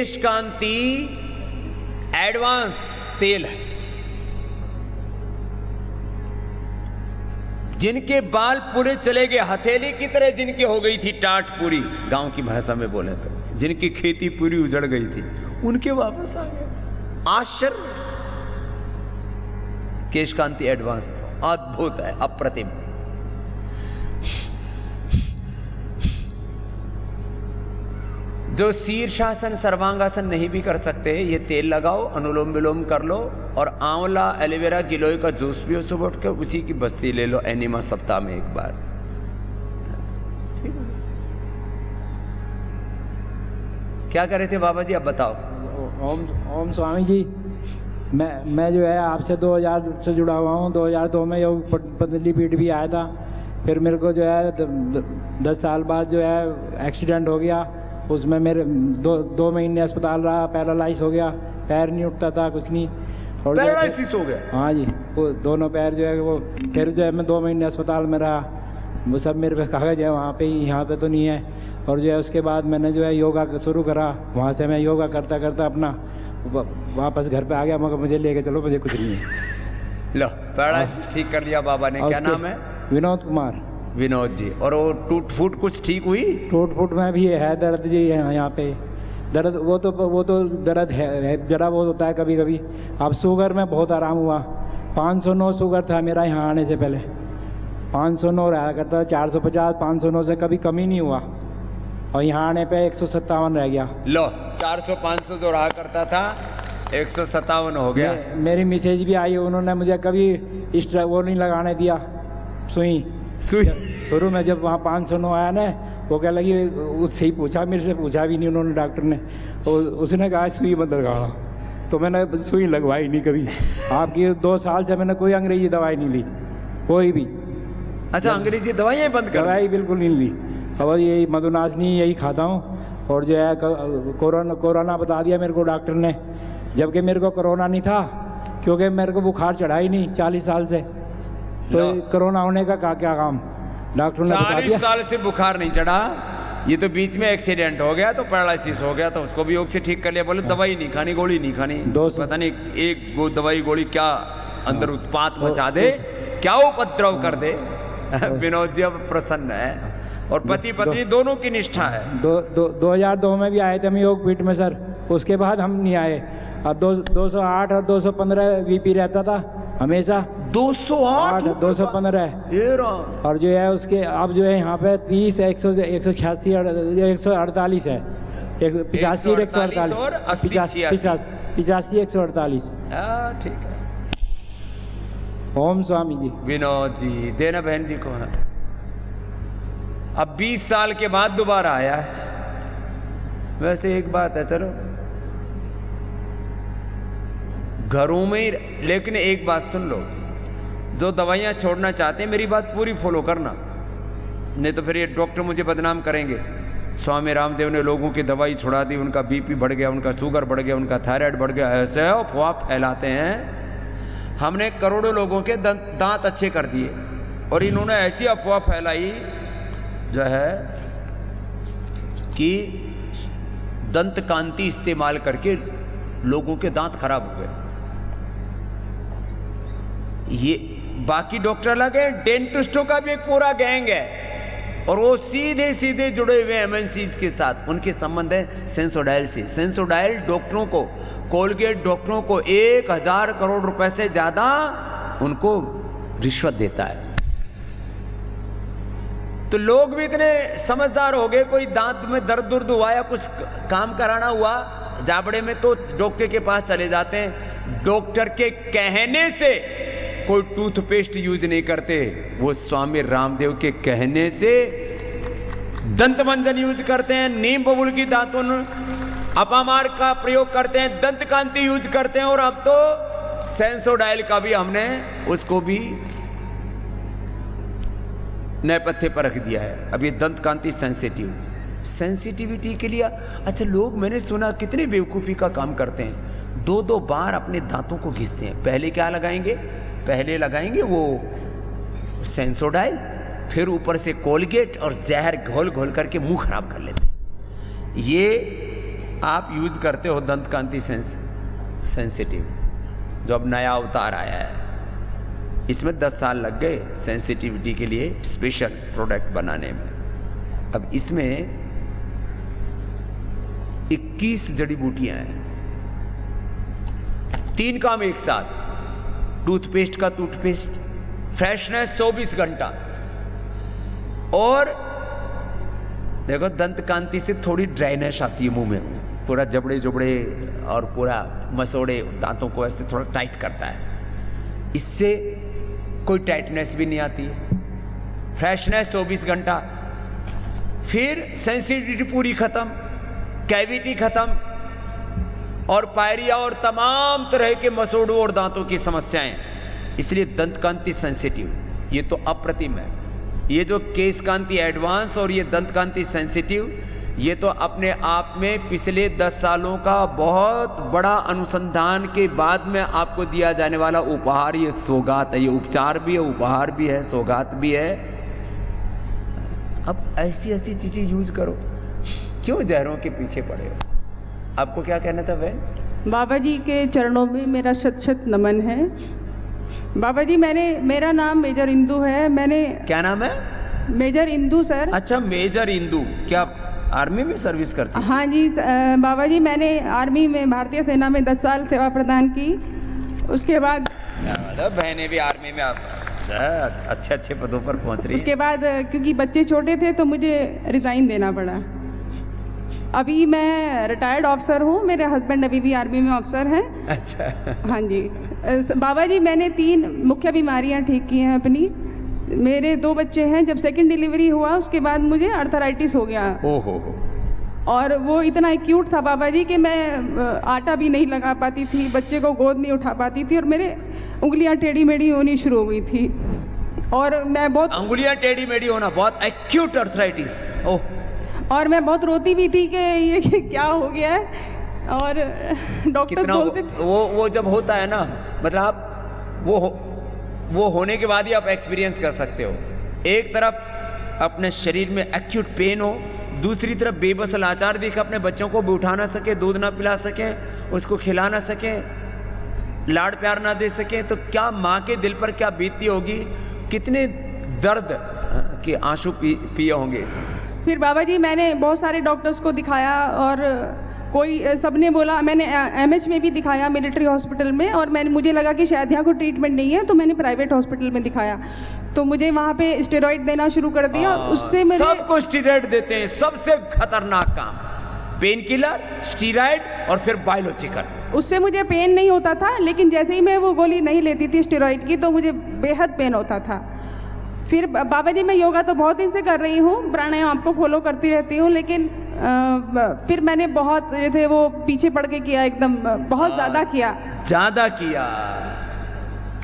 केश कांति advance तेल है। जिनके बाल पूरे चले गए, हथेली की तरह जिनकी हो गई थी टाट पूरी, गांव की भाषा में बोले तो, जिनकी खेती पूरी उजड़ गई थी, उनके वापस आ गए। आश्चर्य। केश कांति एडवांस अद्भुत है, अप्रतिम। जो शीर्षासन सर्वांगासन नहीं भी कर सकते, ये तेल लगाओ, अनुलोम विलोम कर लो, और आंवला एलोवेरा गिलोय का जूस पियो सुबह उठ के, उसी की बस्ती ले लो एनिमा सप्ताह में एक बार। क्या कर रहे थे बाबा जी, आप बताओ। ओम स्वामी जी, मैं जो है आपसे 2000 से जुड़ा हुआ हूँ। 2002 में योग पतंजलि पीठ भी आया था। फिर मेरे को जो है 10 साल बाद जो है एक्सीडेंट हो गया। उसमें मेरे 2 महीने अस्पताल रहा, पैरालाइज हो गया, पैर नहीं उठता था, कुछ नहीं। और पैरालिसिस हो गया? हाँ जी, वो दोनों पैर जो है वो, फिर जो है मैं 2 महीने अस्पताल में रहा। वो सब मेरे पे कागज है वहाँ पे ही, यहाँ पे तो नहीं है। और जो है उसके बाद मैंने जो है योगा शुरू करा। वहाँ से मैं योगा करता करता अपना वापस घर पे आ गया, मगर मुझे लेके चलो, मुझे कुछ नहीं है। लो, पैरालिसिस ठीक कर लिया बाबा ने। क्या नाम है? विनोद कुमार। विनोद जी। और वो टूट फूट कुछ ठीक हुई? टूट फूट में भी है दर्द जी, यहाँ पे दर्द। वो तो दर्द है, जरा बहुत होता है कभी कभी। अब शुगर में बहुत आराम हुआ। 509 शुगर था मेरा यहाँ आने से पहले, 509 रहा करता, 450 509 से कभी कमी नहीं हुआ। और यहाँ आने पे 157 रह गया। लो, 400-500 जो रहा करता था 157 हो गया। मेरी मिसेज भी आई, उन्होंने मुझे कभी वो नहीं लगाने दिया, सुई। शुरू में जब वहाँ 509 आया ना, वो क्या लगी, उससे ही पूछा, मेरे से पूछा भी नहीं उन्होंने, डॉक्टर ने। उसने कहा सुई मत लगाना, तो मैंने सुई लगवाई नहीं कभी। आपकी 2 साल से मैंने कोई अंग्रेजी दवाई नहीं ली, कोई भी। अच्छा, अंग्रेजी दवाइयाँ बंद कर? दवाई बिल्कुल नहीं ली। और यही मधुनाशनी यही खाता हूँ। और जो है कोरोना बता दिया मेरे को डॉक्टर ने, जबकि मेरे को कोरोना नहीं था, क्योंकि मेरे को बुखार चढ़ा ही नहीं 40 साल से। तो कोरोना होने का क्या काम, डॉक्टर ने बता दिया। 40 साल से बुखार नहीं चढ़ा, ये तो बीच में एक्सीडेंट हो गया तो पैरालिसिस हो गया, तो उसको भी योग से ठीक कर लिया। बोले दवाई नहीं खानी, गोली नहीं खानी। पता नहीं एक दवाई गोली क्या अंदर उत्पात मचा दे, क्या उपद्रव कर दे। विनोद जी अब प्रसन्न है, और पति पत्नी दोनों की निष्ठा है। 2002 में भी आए थे हम योग पीठ में सर, उसके बाद हम नहीं आए। अब 208 और 215 बीपी रहता था हमेशा। 208 215 और जो है उसके अब जो है यहाँ पे 30 186 148 है, 85 148 और 80 85 148। ठीक है। ओम स्वामी जी। विनोद जी देना बहन जी को है। अब 20 साल के बाद दोबारा आया है। वैसे एक बात है, चलो घरों में ही, लेकिन एक बात सुन लो, जो दवाइयाँ छोड़ना चाहते हैं मेरी बात पूरी फॉलो करना, नहीं तो फिर ये डॉक्टर मुझे बदनाम करेंगे। स्वामी रामदेव ने लोगों की दवाई छुड़ा दी, उनका बीपी बढ़ गया, उनका शुगर बढ़ गया, उनका थायराइड बढ़ गया, ऐसे अफवाह फैलाते हैं। हमने करोड़ों लोगों के दांत अच्छे कर दिए, और इन्होंने ऐसी अफवाह फैलाई जो है कि दंत कांति इस्तेमाल करके लोगों के दांत खराब हो गए। ये बाकी डॉक्टर अलग है, डेंटिस्टों का भी एक पूरा गैंग है, और वो सीधे सीधे जुड़े हुए एमएनसीज के साथ। उनके संबंध है सेंसोडाइल से। सेंसोडाइल डॉक्टरों को, कोलगेट डॉक्टरों को 1000 करोड़ रुपए से ज्यादा उनको रिश्वत देता है। तो लोग भी इतने समझदार हो गए, कोई दांत में दर्द हुआ या कुछ काम कराना हुआ जाबड़े में, तो डॉक्टर के पास चले जाते हैं। डॉक्टर के कहने से कोई टूथपेस्ट यूज नहीं करते, वो स्वामी रामदेव के कहने से दंत मंजन यूज करते हैं, नीम बबूल की दातुन, अपामार का प्रयोग करते हैं, दंत कांति यूज करते हैं, और अब तो सेंसोडाइल का भी हमने उसको भी नए पत्ते पर रख दिया है। अब ये दंत कांति सेंसिटिविटी के लिए। अच्छा, लोग मैंने सुना कितने बेवकूफ़ी का काम करते हैं, 2-2 बार अपने दांतों को घिसते हैं। पहले क्या लगाएंगे, पहले लगाएंगे वो सेंसोडाइल, फिर ऊपर से कोलगेट और जहर घोल घोल करके मुंह खराब कर लेते हैं। ये आप यूज करते हो दंत कांति सेंसिटिव, जो अब नया अवतार आया है, इसमें 10 साल लग गए सेंसिटिविटी के लिए स्पेशल प्रोडक्ट बनाने में। अब इसमें 21 जड़ी बूटियां हैं, 3 काम एक साथ। टूथपेस्ट का टूथपेस्ट, फ्रेशनेस 24 घंटा, और देखो दंत कांति से थोड़ी ड्राइनेस आती है मुंह में, पूरा जबड़े जुबड़े और पूरा मसोड़े दांतों को ऐसे थोड़ा टाइट करता है, इससे कोई टाइटनेस भी नहीं आती है। फ्रेशनेस 24 घंटा, फिर सेंसिटिविटी पूरी खत्म, कैविटी खत्म, और पायरिया और तमाम तरह के मसोड़ों और दांतों की समस्याएं। इसलिए दंत कांति सेंसिटिव ये तो अप्रतिम है। ये जो केश कांति एडवांस और ये दंत कांति सेंसिटिव, ये तो अपने आप में पिछले 10 सालों का बहुत बड़ा अनुसंधान के बाद में आपको दिया जाने वाला उपहार, ये सौगात है। ये उपचार भी है, उपहार भी है, सौगात भी है। अब ऐसी ऐसी चीजें यूज करो, क्यों जहरों के पीछे पड़े हो? आपको क्या कहना था बहन? बाबा जी के चरणों में मेरा शत शत नमन है। बाबा जी मेरा नाम मेजर इंदू है। मैंने क्या नाम है? Major Indu sir. अच्छा, मेजर इंदू। क्या आर्मी में सर्विस करती है? हाँ जी बाबा जी, मैंने आर्मी में, भारतीय सेना में 10 साल सेवा प्रदान की। उसके बाद बहनें भी आर्मी में अच्छे अच्छे पदों पर पहुंच रही है। उसके बाद क्योंकि बच्चे छोटे थे तो मुझे रिज़ाइन देना पड़ा। अभी मैं रिटायर्ड ऑफिसर हूँ, मेरे हस्बैंड अभी भी आर्मी में ऑफिसर हैं। अच्छा। हाँ जी बाबा जी, मैंने 3 मुख्य बीमारियाँ ठीक की हैं अपनी। मेरे 2 बच्चे हैं। जब सेकंड डिलीवरी हुआ उसके बाद मुझे अर्थराइटिस हो गया। ओहो। और वो इतना एक्यूट था बाबा जी कि मैं आटा भी नहीं लगा पाती थी, बच्चे को गोद नहीं उठा पाती थी, और मेरे उंगलियां टेढ़ी मेढ़ी होनी शुरू हो गई थी। और मैं बहुत उंगलियां टेढ़ी मेढ़ी होना, बहुत एक्यूट अर्थराइटिस। ओह। और मैं बहुत रोती भी थी कि ये क्या हो गया है। और डॉक्टर बोलते थे वो जब होता है ना, मतलब आप वो होने के बाद ही आप एक्सपीरियंस कर सकते हो। एक तरफ अपने शरीर में एक्यूट पेन हो, दूसरी तरफ बेबस लाचार दिख, अपने बच्चों को भी उठा ना सके, दूध ना पिला सके, उसको खिला ना सके, लाड़ प्यार ना दे सके, तो क्या माँ के दिल पर क्या बीतती होगी, कितने दर्द के आंसू पिए होंगे इसमें। फिर बाबा जी मैंने बहुत सारे डॉक्टर्स को दिखाया, और कोई सबने बोला, मैंने एमएच में भी दिखाया मिलिट्री हॉस्पिटल में, और मुझे लगा कि शायद यहाँ कोई ट्रीटमेंट नहीं है, तो मैंने प्राइवेट हॉस्पिटल में दिखाया। तो मुझे वहाँ पे स्टेरॉइड देना शुरू कर दिया। उससे मेरे सबको स्टेरॉइड देते हैं, सबसे खतरनाक काम, पेन किलर, स्टेरॉइड और फिर बायोलॉजिकल। उससे मुझे पेन नहीं होता था, लेकिन जैसे ही मैं वो गोली नहीं लेती थी स्टेरॉइड की तो मुझे बेहद पेन होता था। फिर बाबा जी मैं योगा तो बहुत दिन से कर रही हूँ, प्राणायाम आपको फॉलो करती रहती हूँ, लेकिन फिर मैंने बहुत जैसे वो पीछे पड़ के किया, एकदम बहुत ज़्यादा किया।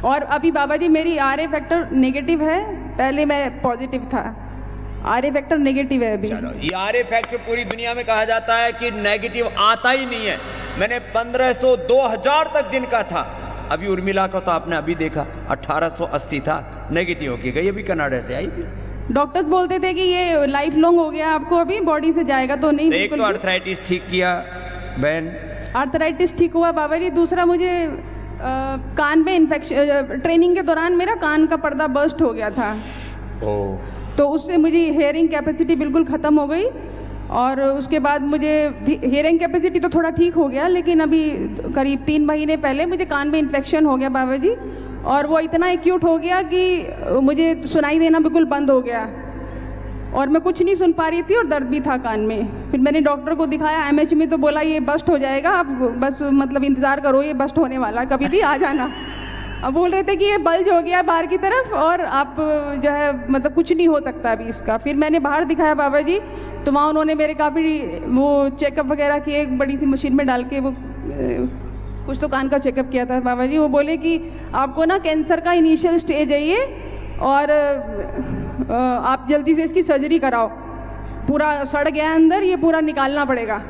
और अभी बाबा जी मेरी आरए फैक्टर नेगेटिव है, पहले मैं पॉजिटिव था, आरए फैक्टर नेगेटिव है अभी। ये आरए फैक्टर पूरी दुनिया में कहा जाता है कि नेगेटिव आता ही नहीं है। मैंने 1500 2000 तक जिनका था, अभी उर्मिला का तो आपने अभी देखा 1880 था, नेगेटिव होके गई, अभी कनाडा से आई थी। डॉक्टर्स बोलते थे कि ये लाइफ लॉन्ग हो गया, आपको अभी बॉडी से जाएगा तो नहीं। एक तो अर्थराइटिस ठीक किया बहन, अर्थराइटिस ठीक हुआ बाबा जी। दूसरा मुझे कान में इन्फेक्शन, ट्रेनिंग के दौरान मेरा कान का पर्दा बर्स्ट हो गया था। तो उससे मुझे हेयरिंग कैपेसिटी बिल्कुल ख़त्म हो गई, और उसके बाद मुझे हेयरिंग कैपेसिटी तो थोड़ा ठीक हो गया, लेकिन अभी करीब 3 महीने पहले मुझे कान में इन्फेक्शन हो गया बाबा जी, और वो इतना एक्यूट हो गया कि मुझे सुनाई देना बिल्कुल बंद हो गया, और मैं कुछ नहीं सुन पा रही थी, और दर्द भी था कान में। फिर मैंने डॉक्टर को दिखाया एमएच में, तो बोला ये बस्ट हो जाएगा, आप बस मतलब इंतज़ार करो, ये बस्ट होने वाला, कभी भी आ जाना। अब बोल रहे थे कि ये बल्ज हो गया बाहर की तरफ, और आप जो है मतलब कुछ नहीं हो सकता अभी इसका। फिर मैंने बाहर दिखाया बाबा जी, तो वहाँ उन्होंने मेरे काफ़ी वो चेकअप वगैरह किए, एक बड़ी सी मशीन में डाल के वो कुछ तो कान का चेकअप किया था बाबा जी। वो बोले कि आपको ना कैंसर का इनिशियल स्टेज है ये, और आप जल्दी से इसकी सर्जरी कराओ, पूरा सड़ गया अंदर, ये पूरा निकालना पड़ेगा।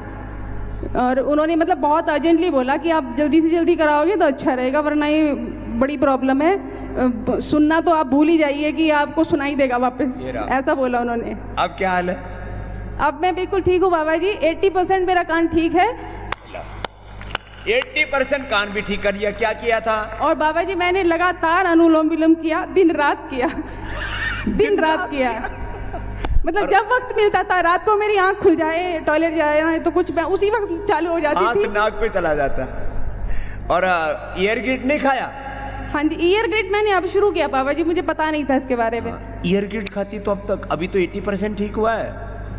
और उन्होंने मतलब बहुत अर्जेंटली बोला कि आप जल्दी से जल्दी कराओगे तो अच्छा रहेगा, वरना ये बड़ी प्रॉब्लम है, सुनना तो आप भूल ही जाइए कि आपको सुनाई देगा वापस, ऐसा बोला उन्होंने। अब क्या हाल है? अब मैं बिल्कुल ठीक हूँ बाबा जी, 80% मेरा कान ठीक है। 80% कान भी ठीक कर लिया। क्या किया था? और बाबा जी मैंने लगातार अनुलोम विलोम किया, दिन रात किया दिन रात किया। मतलब जब वक्त मिलता था, रात को मेरी आंख खुल जाए, टॉयलेट जाए ना तो कुछ मैं उसी वक्त चालू हो जाती थी। हाथ नाक पे चला जाता। और ईयर ग्रिड नहीं खाया? हाँ जी, ईयर ग्रिड मैंने अब शुरू किया बाबा जी, मुझे पता नहीं था इसके बारे में। ईयर ग्रिड खाती तो अब तक, अभी तो 80% ठीक हुआ है,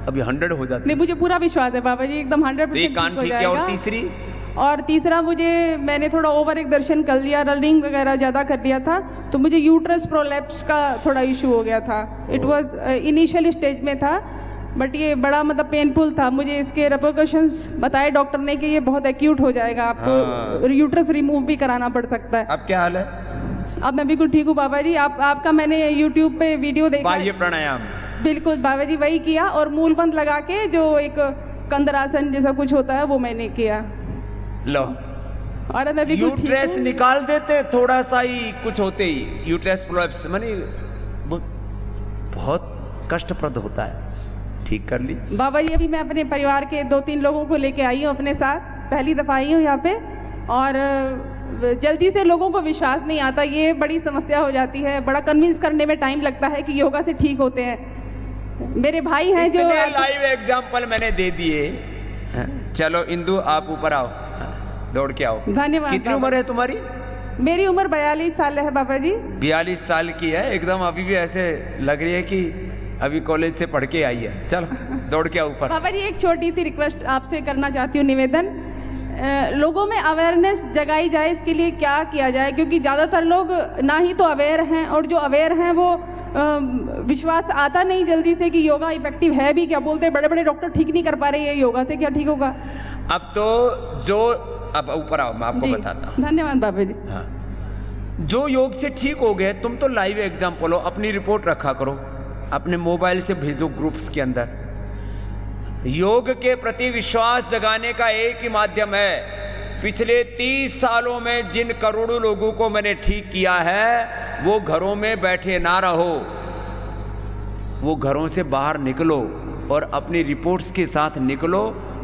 अभी 100 हो जाती। नहीं, मुझे पूरा विश्वास है बाबा जी, एकदम 100% कान ठीक है। और तीसरा मुझे, मैंने थोड़ा ओवर एक दर्शन कर लिया, रनिंग वगैरह ज़्यादा कर लिया था, तो मुझे यूट्रस प्रोलैप्स का थोड़ा इशू हो गया था। इट वाज इनिशियल स्टेज में था, बट ये बड़ा मतलब पेनफुल था। मुझे इसके रेपरकशंस बताए डॉक्टर ने कि ये बहुत एक्यूट हो जाएगा, आपको यूट्रस रिमूव भी कराना पड़ सकता है। अब क्या हाल है? अब मैं बिल्कुल ठीक हूँ बाबा जी। आपका मैंने यूट्यूब पे वीडियो देखा, बाह्य प्राणायाम। बिल्कुल बाबा जी वही किया, और मूलबंद लगा के जो एक कंदरासन जैसा कुछ होता है वो मैंने किया। लो, और मैं बिल्कुल ठीक यूट्रस हूँ। निकाल देते थोड़ा सा ही कुछ होते ही, यूट्रस प्रोलैप्स माने बहुत कष्टप्रद होता है। ठीक कर ली बाबा जी। अभी मैं अपने परिवार के 2-3 लोगों को लेके आई हूँ अपने साथ, पहली दफ़ा आई हूँ यहाँ पे, और जल्दी से लोगों को विश्वास नहीं आता, ये बड़ी समस्या हो जाती है। बड़ा कन्विंस करने में टाइम लगता है कि योगा से ठीक होते हैं। मेरे भाई हैं जो लाइव एग्जांपल मैंने दे दिए। चलो इंदु, आप ऊपर आओ, दौड़ के आओ। धन्यवाद। कितनी उम्र है तुम्हारी? मेरी उम्र 42 साल है बाबा जी। 42 साल की है एकदम, अभी भी ऐसे लग रही है कि अभी कॉलेज से पढ़ के आई है। चलो दौड़ के आओ ऊपर। बाबा जी एक छोटी सी रिक्वेस्ट आपसे करना चाहती हूँ, निवेदन, लोगों में अवेयरनेस जगाई जाए, इसके लिए क्या किया जाए? क्योंकि ज़्यादातर लोग ना ही तो अवेयर हैं, और जो अवेयर हैं वो विश्वास आता नहीं जल्दी से कि योगा इफेक्टिव है भी। क्या बोलते हैं बड़े बड़े डॉक्टर ठीक नहीं कर पा रहे हैं योगा से, क्या ठीक होगा? अब तो जो, अब ऊपर आओ, मैं आपको बताता हूँ। धन्यवाद बाबा जी। हाँ, जो योग से ठीक हो गए, तुम तो लाइव एग्जाम्पल हो, अपनी रिपोर्ट रखा करो, अपने मोबाइल से भेजो ग्रुप्स के अंदर। योग के प्रति विश्वास जगाने का एक ही माध्यम है। पिछले 30 सालों में जिन करोड़ों लोगों को मैंने ठीक किया है, वो घरों में बैठे ना रहो, वो घरों से बाहर निकलो और अपनी रिपोर्ट्स के साथ निकलो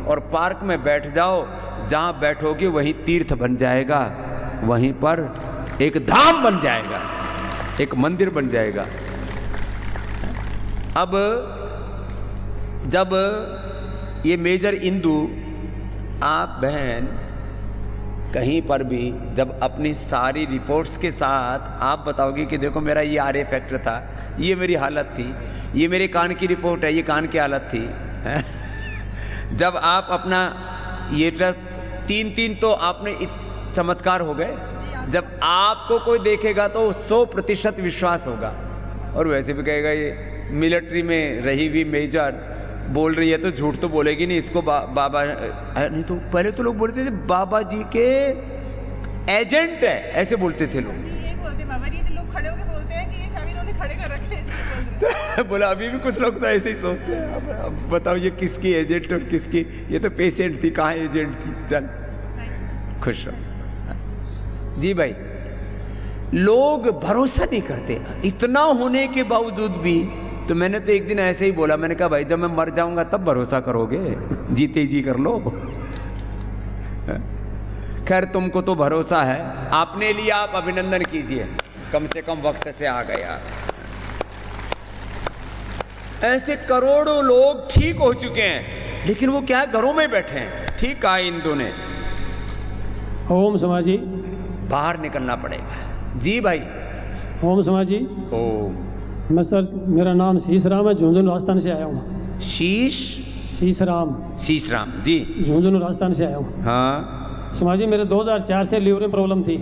और पार्क में बैठ जाओ। जहाँ बैठोगे वहीं तीर्थ बन जाएगा, वहीं पर एक धाम बन जाएगा, एक मंदिर बन जाएगा। अब जब ये मेजर इंदु, आप बहन कहीं पर भी जब अपनी सारी रिपोर्ट्स के साथ आप बताओगे कि देखो मेरा ये RA फैक्टर था, ये मेरी हालत थी, ये मेरे कान की रिपोर्ट है, ये कान की हालत थी जब आप अपना ये 3 तो आपने चमत्कार हो गए। जब आपको कोई देखेगा तो 100% विश्वास होगा, और वैसे भी कहेगा ये मिलिट्री में रही हुई मेजर बोल रही है तो झूठ तो बोलेगी नहीं, इसको बाबा नहीं तो पहले तो लोग बोलते थे बाबा जी के एजेंट है, ऐसे बोलते थे लोग। ये बोलते बाबा जी, लोग खड़े होकर बोलते हैं कि ये शायद इन्होंने खड़े कर रखे हैं। बोला अभी भी कुछ लोग तो ऐसे ही सोचते हैं। अब बताओ ये किसकी एजेंट और किसकी, ये तो पेशेंट थी, कहाँ एजेंट थी। चल खुश रहो जी भाई। लोग भरोसा नहीं करते, इतना होने के बावजूद भी। तो मैंने तो एक दिन ऐसे ही बोला, मैंने कहा भाई जब मैं मर जाऊंगा तब भरोसा करोगे, जीते जी कर लो। खैर तुमको तो भरोसा है, आपने लिया, आप अभिनंदन कीजिए, कम से कम वक्त से आ गया। ऐसे करोड़ों लोग ठीक हो चुके हैं, लेकिन वो क्या है, घरों में बैठे हैं। ठीक कहा इंदु ने। ओम समाजी, बाहर निकलना पड़ेगा जी भाई। ओम समाजी। ओम। मैं सर, मेरा नाम शीश राम है, झुंझुनू राजस्थान से आया हूँ। शीश राम जी, झुंझुनू राजस्थान से आया हूँ। हाँ समाजी, मेरे 2004 से लीवर में प्रॉब्लम थी।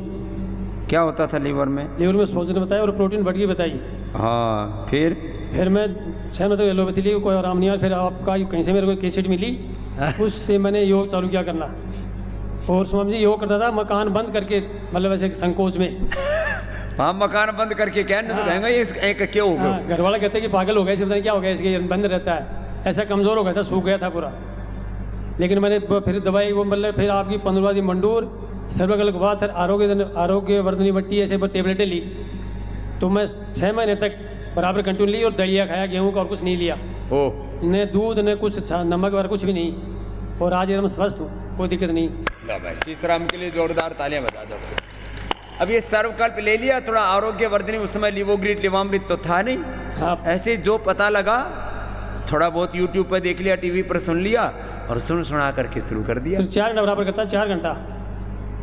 क्या होता था लीवर में? लीवर में सोचने बताया और प्रोटीन बढ़ गई बताई। हाँ फिर मैं 6 महीने तक एलोपैथी ली, कोई आराम नहीं आया। फिर आपका कहीं से मेरे को कैसेट मिली, उससे मैंने योग चालू किया करना। और स्वामी जी योग करता था मकान बंद करके, मतलब ऐसे संकोच में। हाँ मकान बंद करके, क्या नहीं तो कहेंगे ये क्यों हो गया? घर वाला कहते हैं कि पागल हो गया, इसे पता नहीं क्या हो गया, इसके बंद रहता है, ऐसा कमज़ोर हो गया था, सूख गया था पूरा। लेकिन मैंने फिर दवाई वो मतलब फिर आपकी 15 दिन मंडूर, सर्वगलगवात, आरोग्य वर्धनी बट्टी, ऐसे टेबलेटें ली। तो मैं 6 महीने तक बराबर कंटिन्यू ली और दलिया खाया, गेहूँ का, और कुछ नहीं लिया। न दूध न कुछ नमक वगैरह कुछ भी नहीं, और आज एकदम स्वस्थ हूँ, कोई दिक्कत नहीं। लो भाई शीशराम के लिए जोरदार तालियां बजा दो। अब ये सर्वकल्प ले लिया, थोड़ा आरोग्यवर्धनी, उस समय लिवोग्रीट लिवामृत तो था नहीं। हाँ, ऐसे जो पता लगा थोड़ा बहुत यूट्यूब पर देख लिया, टीवी पर सुन लिया और सुना करके शुरू कर दिया। सिर्फ 4 घंटा बराबर करता, 4 घंटा,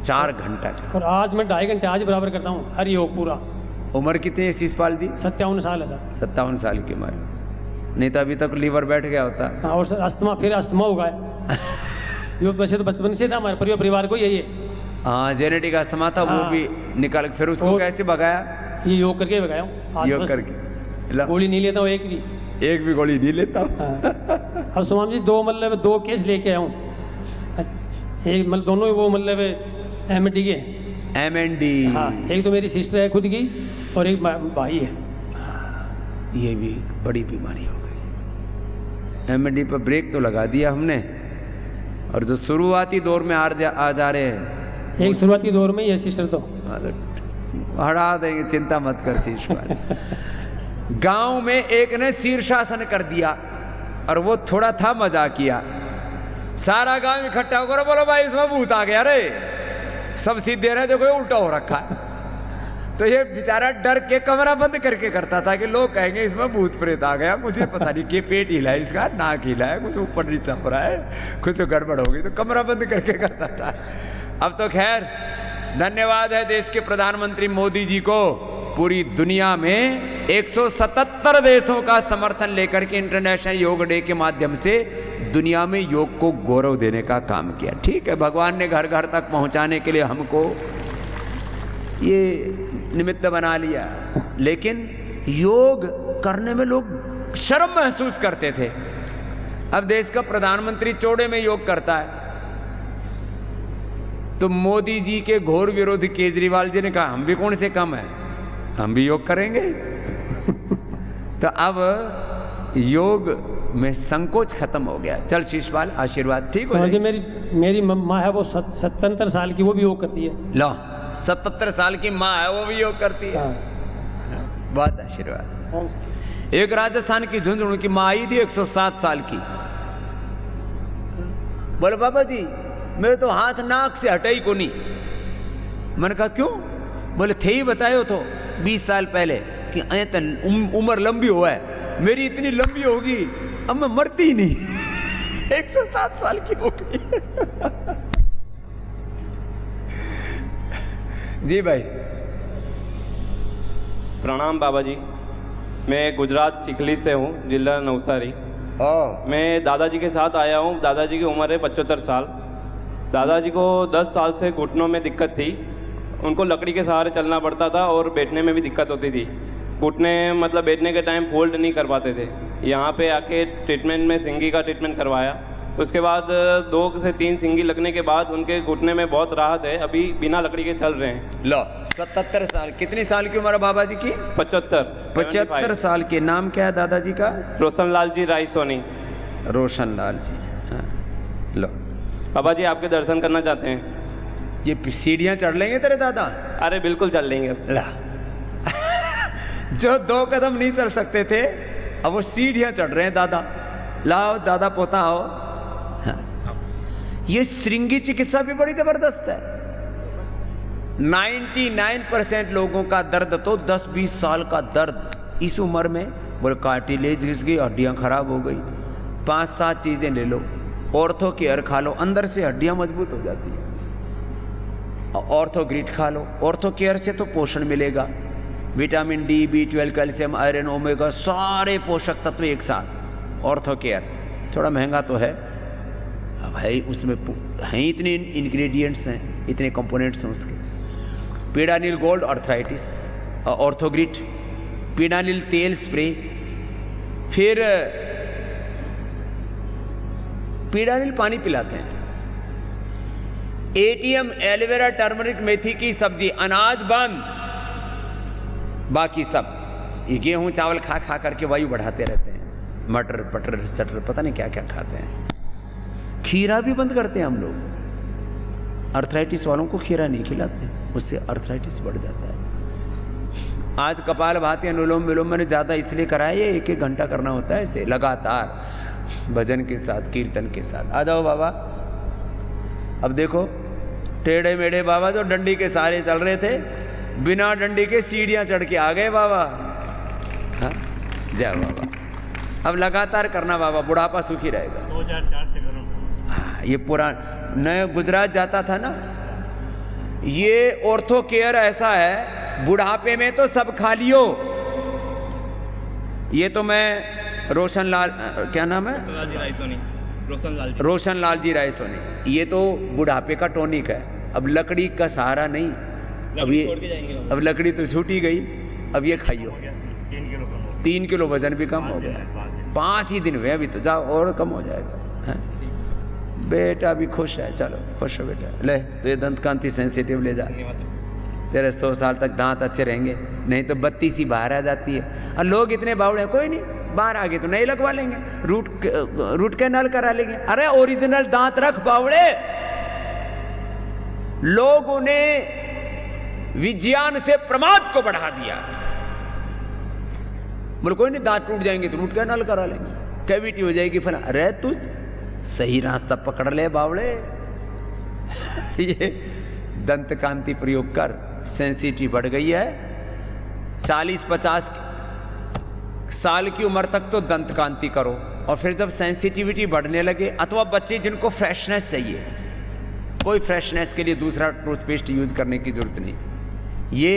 4 घंटा। और आज मैं 2.5 घंटे आज बराबर करता हूँ हर योग पूरा। उम्र कितनी है शीशपाल जी? 57 साल है सर। 57 साल की उम्र, नहीं तो अभी तक लीवर बैठ गया होता। हाँ, और सर अस्थमा, फिर अस्थमा होगा है। योग वैसे तो बचपन से था हमारे परिवार को यही है। हाँ, जेनेटिक अस्थमा था। हाँ। वो भी निकाल, फिर उसको कैसे भगाया? ये योग करके भगाया हूँ। योग करके। ला, गोली नहीं लेता हूँ एक भी गोली नहीं लेता। हाँ। अब सुमाम जी 2 केस लेके आया हूँ। एक मतलब दोनों वो मतलब MND के हैं। MND। हाँ, एक तो मेरी सिस्टर है खुद की और एक भाई है। ये भी एक बड़ी बीमारी हो गई। MND पर ब्रेक तो लगा दिया हमने, और जो शुरुआती दौर में आ जा रहे हैं, एक शुरुआती दौर में ही है सिस्टर तो हटा देंगे, चिंता मत कर शीशपाल। गांव में एक ने शीर्षासन कर दिया और वो थोड़ा था मजाक किया। सारा गांव इकट्ठा होकर बोलो भाई इसमें भूत आ गया रे, सब सीधे रहे, देखो ये उल्टा हो रखा है। तो ये बेचारा डर के कमरा बंद करके करता था कि लोग कहेंगे इसमें भूत प्रेत आ गया, मुझे पता नहीं कि पेट हिला है इसका, नाक हिला है, कुछ ऊपर नीचे हो रहा है, कुछ तो गड़बड़ हो गई, तो कमरा बंद करके करता था। अब तो खैर धन्यवाद है देश के प्रधानमंत्री मोदी जी को, पूरी दुनिया में 177 देशों का समर्थन लेकर के इंटरनेशनल योग डे के माध्यम से दुनिया में योग को गौरव देने का काम किया। ठीक है, भगवान ने घर घर तक पहुंचाने के लिए हमको ये निमित्त बना लिया, लेकिन योग करने में लोग शर्म महसूस करते थे। अब देश का प्रधानमंत्री चौड़े में योग करता है, तो मोदी जी के घोर विरोधी केजरीवाल जी ने कहा हम भी कौन से कम है, हम भी योग करेंगे। तो अब योग में संकोच खत्म हो गया। चल शीशपाल आशीर्वाद ठीक हो जाए। मेरी माँ है वो 77 साल की, वो भी योग करती है। लो 77 साल की माँ है वो भी योग करती है। बहुत आशीर्वाद। एक राजस्थान की झुंझुनू की माँ आई थी 107 साल की, बोले बाबा जी मेरे तो हाथ नाक से हटे ही को नहीं। मैंने कहा क्यों? बोले थे ही बतायो तो 20 साल पहले कि उम्र लंबी हुआ है, मेरी इतनी लंबी होगी अब मैं मरती ही नहीं। 107 साल की हो गई। जी भाई। प्रणाम बाबा जी, मैं गुजरात चिखली से हूँ, जिला नवसारी। मैं दादाजी के साथ आया हूँ। दादाजी की उम्र है 75 साल। दादाजी को 10 साल से घुटनों में दिक्कत थी, उनको लकड़ी के सहारे चलना पड़ता था और बैठने में भी दिक्कत होती थी। घुटने मतलब बैठने के टाइम फोल्ड नहीं कर पाते थे। यहाँ पे आके ट्रीटमेंट में सिंगी का ट्रीटमेंट करवाया, उसके बाद 2 से 3 सिंगी लगने के बाद उनके घुटने में बहुत राहत है, अभी बिना लकड़ी के चल रहे हैं। लो 77 साल। कितनी साल की उम्र है बाबा जी की? 75 साल के। नाम क्या है दादाजी का? रोशनलाल जी राय सोनी। रोशनलाल जी। हाँ। लो बाबा जी आपके दर्शन करना चाहते हैं। ये सीढ़ियां चढ़ लेंगे तेरे दादा? अरे बिल्कुल चल लेंगे। ला जो 2 कदम नहीं चल सकते थे अब वो सीढ़ियां चढ़ रहे हैं दादा। लाओ दादा पोता आओ। हाँ। ये श्रृंगी चिकित्सा भी बड़ी जबरदस्त है। 99% लोगों का दर्द तो 10-20 साल का दर्द इस उम्र में, बोले कार्टिलेज घिस गई, हड्डियां खराब हो गई, 5-7 चीजें ले लो, ऑर्थो केयर खा लो, अंदर से हड्डियां मजबूत हो जाती है। ऑर्थोग्रिट खा लो, ऑर्थो केयर से तो पोषण मिलेगा, vitamin D, B12, calcium, iron, omega, सारे पोषक तत्व एक साथ। ऑर्थो केयर थोड़ा महंगा तो है, अब भाई उसमें हैं इतने इंग्रेडिएंट्स हैं, इतने कंपोनेंट्स हैं उसके। पीडानिल गोल्ड अर्थराइटिस, ऑर्थोग्रिट, पीडानिल तेल स्प्रे, फिर पीडानिल पानी पिलाते हैं, ATM एलोवेरा टर्मरिक मेथी की सब्जी, अनाज बंद, बाकी सब ये गेहूं चावल खा खा करके वायु बढ़ाते रहते हैं, मटर पटर सटर पता नहीं क्या क्या खाते हैं। खीरा भी बंद करते हैं हम लोग, अर्थराइटिस वालों को खीरा नहीं खिलाते, उससे अर्थराइटिस बढ़ जाता है। आज कपाल भाती अनुलोम विलोम मैंने ज़्यादा इसलिए कराया, ये 1-1 घंटा करना होता है ऐसे लगातार भजन के साथ, कीर्तन के साथ। आ जाओ बाबा। अब देखो टेढ़े मेढ़े बाबा जो डंडी के सहारे चल रहे थे, बिना डंडी के सीढ़ियाँ चढ़ के आ गए बाबा। हाँ जय बाबा। अब लगातार करना बाबा, बुढ़ापा सुखी रहेगा। 2004 से करो। हाँ, ये नया गुजरात जाता था ना, ये ऑर्थो केयर ऐसा है, बुढ़ापे में तो सब खा लियो। ये तो मैं रोशनलाल, क्या नाम है, रोशनलाल जी राय सोनी, ये तो बुढ़ापे का टॉनिक है। अब लकड़ी का सहारा नहीं, अब लकड़ी तो छूटी गई, अब ये खाइयो। 3 किलो वजन भी कम हो गया, 5 ही दिन हुए अभी तो, जाओ और कम हो जाएगा। है? बेटा भी खुश है, चलो खुश हो बेटा। ले तो ये दंत कांति सेंसिटिव ले जा, तेरे 100 साल तक दांत अच्छे रहेंगे, नहीं तो 32 ही बाहर आ जाती है। और लोग इतने बावड़े हैं, कोई नहीं, बाहर आ गए तो नहीं लगवा लेंगे, रूट कैनाल करा लेंगे। अरे ओरिजिनल दांत रख बावड़े। लोगों ने विज्ञान से प्रमाद को बढ़ा दिया। बोले कोई नहीं, दांत टूट जाएंगे तो रूट कैनाल करा लेंगे, कैविटी हो जाएगी फिर। अरे तू सही रास्ता पकड़ ले बावड़े। ये दंत कांति प्रयोग कर, सेंसिटिविटी बढ़ गई है। 40-50 साल की उम्र तक तो दंत कांति करो, और फिर जब सेंसिटिविटी बढ़ने लगे, अथवा बच्चे जिनको फ्रेशनेस चाहिए, कोई फ्रेशनेस के लिए दूसरा टूथपेस्ट यूज करने की जरूरत नहीं। ये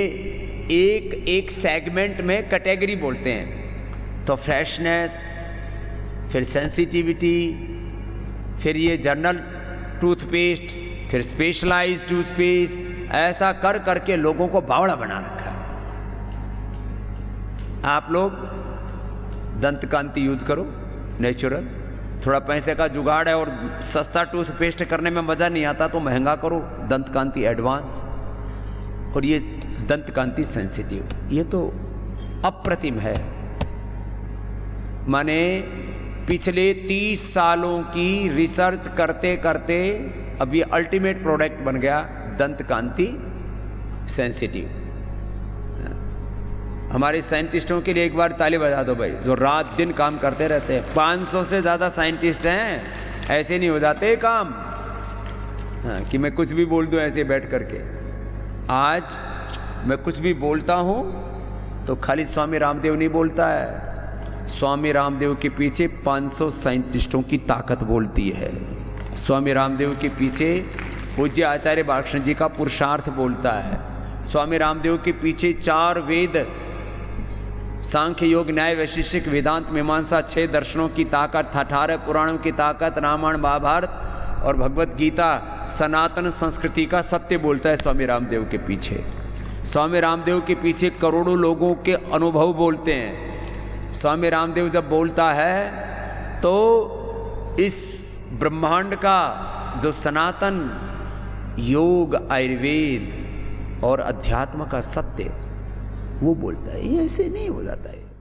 एक सेगमेंट में कैटेगरी बोलते हैं, तो फ्रेशनेस, फिर सेंसिटिविटी, फिर ये जनरल टूथपेस्ट, फिर स्पेशलाइज्ड टूथपेस्ट, ऐसा कर करके लोगों को बावड़ा बना रखा है। आप लोग दंत कांति यूज करो, नेचुरल। थोड़ा पैसे का जुगाड़ है और सस्ता टूथपेस्ट करने में मज़ा नहीं आता तो महंगा करो दंत कांति एडवांस। और ये दंत कांति सेंसिटिव, ये तो अप्रतिम है। माने पिछले 30 सालों की रिसर्च करते करते अब ये अल्टीमेट प्रोडक्ट बन गया दंत कांति सेंसिटिव। हमारे साइंटिस्टों के लिए एक बार ताली बजा दो भाई, जो रात दिन काम करते रहते हैं। 500 से ज़्यादा साइंटिस्ट हैं, ऐसे नहीं हो जाते काम। हाँ, कि मैं कुछ भी बोल दूं ऐसे बैठ करके। आज मैं कुछ भी बोलता हूं तो खाली स्वामी रामदेव नहीं बोलता है, स्वामी रामदेव के पीछे 500 साइंटिस्टों की ताकत बोलती है। स्वामी रामदेव के पीछे पूज्य आचार्य बालकृष्ण जी का पुरुषार्थ बोलता है। स्वामी रामदेव के पीछे 4 वेद, सांख्य योग न्याय वैशेषिक वेदांत मीमांसा, 6 दर्शनों की ताकत, 18 पुराणों की ताकत, रामायण महाभारत और भगवत गीता, सनातन संस्कृति का सत्य बोलता है स्वामी रामदेव के पीछे। स्वामी रामदेव के पीछे करोड़ों लोगों के अनुभव बोलते हैं। स्वामी रामदेव जब बोलता है तो इस ब्रह्मांड का जो सनातन योग, आयुर्वेद और अध्यात्म का सत्य वो बोलता है। ये ऐसे नहीं हो जाता है।